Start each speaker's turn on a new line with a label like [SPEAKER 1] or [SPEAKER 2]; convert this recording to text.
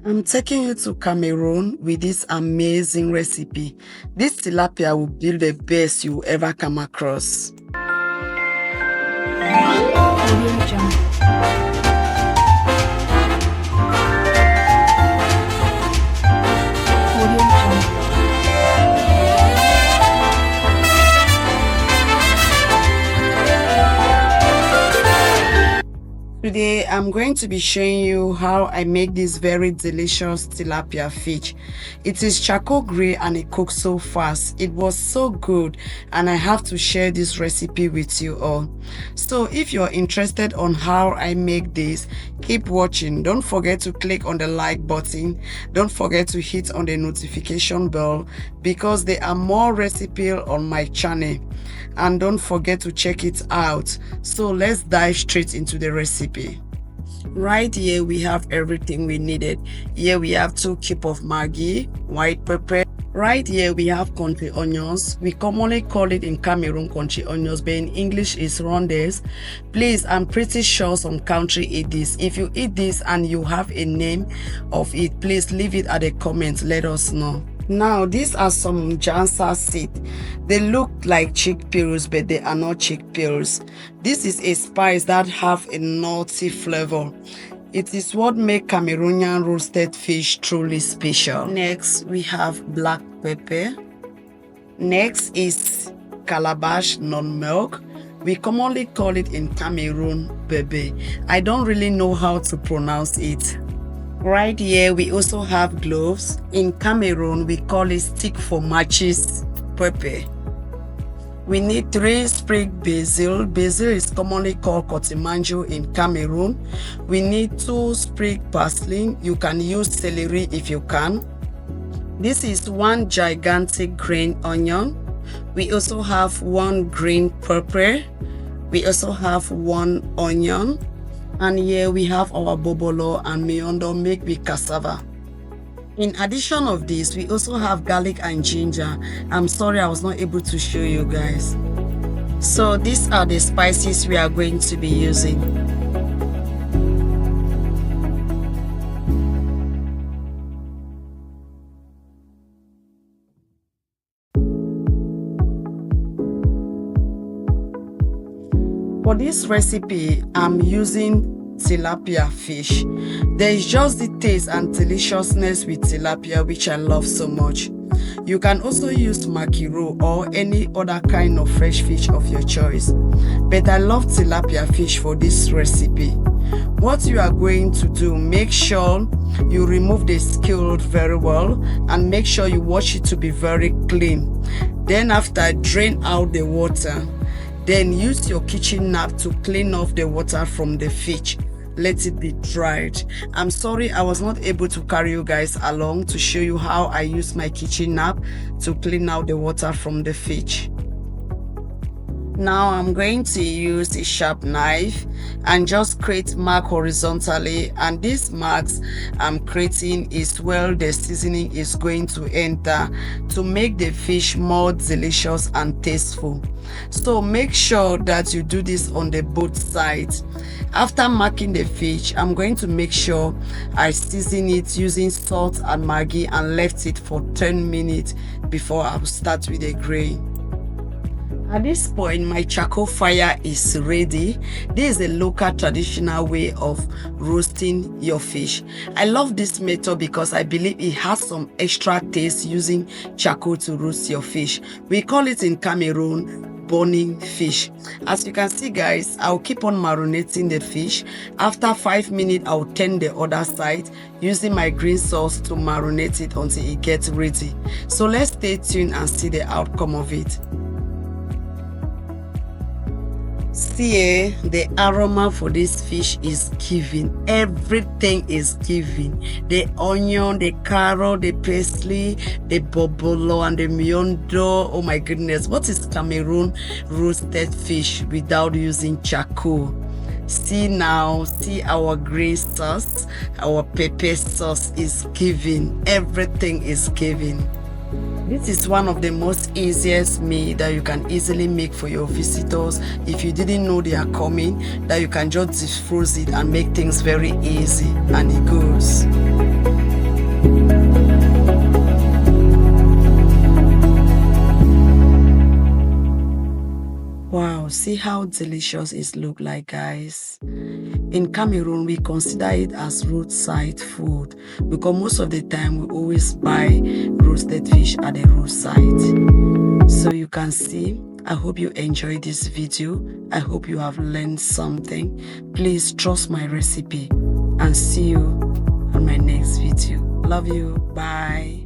[SPEAKER 1] I'm taking you to Cameroon with this amazing recipe. This tilapia will be the best you ever come across. Today, I'm going to be showing you how I make this very delicious tilapia fish. It is charcoal grill and it cooks so fast. It was so good and I have to share this recipe with you all. So if you're interested on how I make this, keep watching. Don't forget to click on the like button. Don't forget to hit on the notification bell because there are more recipes on my channel. And don't forget to check it out. So let's dive straight into the recipe. Right here we have everything we needed. Here we have 2 cubes of maggi, white pepper. Right here we have country onions. We commonly call it in Cameroon country onions, but in English is rondes. Please, I'm pretty sure some country eat this. If you eat this and you have a name of it, please leave it at the comments. Let us know. Now, these are some ngansa seeds. They look like chickpeas, but they are not chickpeas. This is a spice that have a nutty flavor. It is what makes Cameroonian roasted fish truly special. Next, we have black pepper. Next is calabash non-milk. We commonly call it in Cameroon pebe. I don't really know how to pronounce it. Right here, we also have cloves. In Cameroon, we call it stick for matches pepper. We need 3 sprigs basil. Basil is commonly called cotimanjo in Cameroon. We need 2 sprigs parsley. You can use celery if you can. This is 1 gigantic green onion. We also have 1 green pepper. We also have 1 onion. And here we have our bobolor and meduim made with cassava. In addition of this, we also have garlic and ginger. I'm sorry I was not able to show you guys. So these are the spices we are going to be using. For this recipe, I'm using tilapia fish. There is just the taste and deliciousness with tilapia which I love so much. You can also use mackerel or any other kind of fresh fish of your choice. But I love tilapia fish for this recipe. What you are going to do, make sure you remove the scale very well and make sure you wash it to be very clean. Then after, drain out the water. Then use your kitchen nap to clean off the water from the fish. Let it be dried. I'm sorry I was not able to carry you guys along to show you how I use my kitchen nap to clean out the water from the fish. Now I'm going to use a sharp knife and just create mark horizontally, and these marks I'm creating is where the seasoning is going to enter to make the fish more delicious and tasteful. So make sure that you do this on the both sides. After marking the fish, I'm going to make sure I season it using salt and maggi and left it for 10 minutes before I will start with the grilling. At this point, my charcoal fire is ready. This is a local traditional way of roasting your fish. I love this method because I believe it has some extra taste using charcoal to roast your fish. We call it in Cameroon burning fish. As you can see guys, I'll keep on marinating the fish. After 5 minutes, I'll turn the other side using my green sauce to marinate it until it gets ready. So let's stay tuned and see the outcome of it. See, the aroma for this fish is giving. Everything is giving. The onion, the carrot, the parsley, the bobolor, and the miondo. Oh my goodness, what is Cameroon roasted fish without using charcoal? See now, see our green sauce, our pepper sauce is giving. Everything is giving. This is one of the most easiest meal that you can easily make for your visitors. If you didn't know they are coming, that you can just defrost it and make things very easy, and it goes. Wow, see how delicious it looks like, guys. In Cameroon, we consider it as roadside food because most of the time we always buy roasted fish at the roadside. So you can see, I hope you enjoyed this video. I hope you have learned something. Please trust my recipe and see you on my next video. Love you. Bye.